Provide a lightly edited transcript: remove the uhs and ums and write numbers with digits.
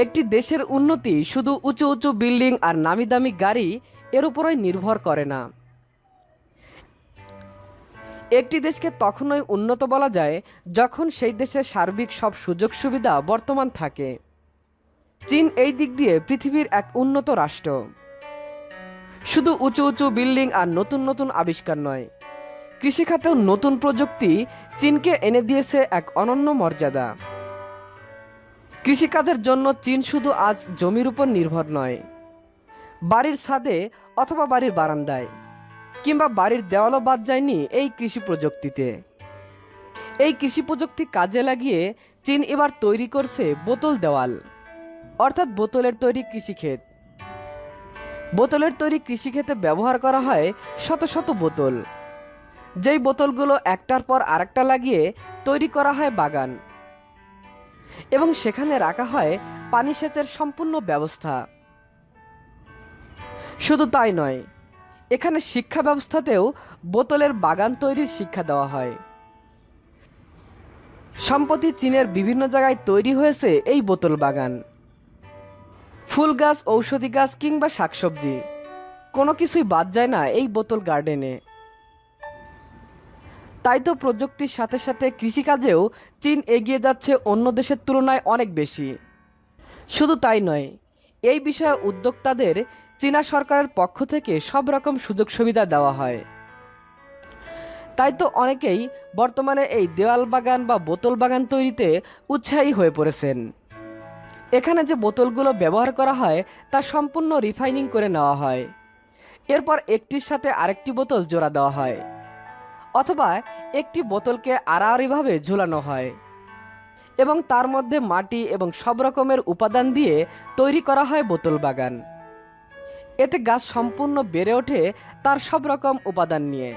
একটি দেশের উন্নতি শুধু উঁচু উঁচু বিল্ডিং আর নামি দামি গাড়ি এর উপরই নির্ভর করে না। একটি দেশকে তখনই উন্নত বলা যায় যখন সেই দেশের সার্বিক সব সুযোগ সুবিধা বর্তমান থাকে। চীন এই দিক দিয়ে পৃথিবীর এক উন্নত রাষ্ট্র। শুধু উঁচু উঁচু বিল্ডিং আর নতুন নতুন আবিষ্কার নয়, কৃষিখাতেও নতুন প্রযুক্তি চীনকে এনে দিয়েছে এক অনন্য মর্যাদা। কৃষিকাজের জন্য চীন শুধু আজ জমির উপর নির্ভর নয়, বাড়ির ছাদে অথবা বাড়ির বারান্দায় কিংবা বাড়ির দেওয়ালও বাদ যায়নি এই কৃষি প্রযুক্তিতে। এই কৃষি প্রযুক্তি কাজে লাগিয়ে চীন এবার তৈরি করছে বোতল দেওয়াল, অর্থাৎ বোতলের তৈরি কৃষিক্ষেত। বোতলের তৈরি কৃষিক্ষেতে ব্যবহার করা হয় শত শত বোতল, যেই বোতলগুলো একটার পর আরেকটা লাগিয়ে তৈরি করা হয় বাগান, এবং সেখানে রাখা হয় পানি সেচের সম্পূর্ণ ব্যবস্থা। শুধু তাই নয়, এখানে শিক্ষা ব্যবস্থাতেও বোতলের বাগান তৈরির শিক্ষা দেওয়া হয়। সম্প্রতি চীনের বিভিন্ন জায়গায় তৈরি হয়েছে এই বোতল বাগান। ফুল গাছ, ঔষধি গাছ কিংবা শাকসবজি, কোনো কিছুই বাদ যায় না এই বোতল গার্ডেনে। তাই তো প্রযুক্তির সাথে সাথে কৃষিকাজেও চীন এগিয়ে যাচ্ছে অন্য দেশের তুলনায় অনেক বেশি। শুধু তাই নয়, এই বিষয়ে উদ্যোক্তাদের চীনা সরকারের পক্ষ থেকে সব রকম সুযোগ সুবিধা দেওয়া হয়। তাই তো অনেকেই বর্তমানে এই দেওয়াল বাগান বা বোতল বাগান তৈরিতে উৎসাহী হয়ে পড়েছেন। এখানে যে বোতলগুলো ব্যবহার করা হয় তা সম্পূর্ণ রিফাইনিং করে নেওয়া হয়, এরপর একটির সাথে আরেকটি বোতল জোড়া দেওয়া হয়, অথবা একটি বোতলকে আড়াআড়িভাবে ঝুলানো হয় এবং তার মধ্যে মাটি এবং সব রকমের উপাদান দিয়ে তৈরি করা হয় বোতল বাগান। এতে গাছ সম্পূর্ণ বেড়ে ওঠে তার সব রকম উপাদান নিয়ে।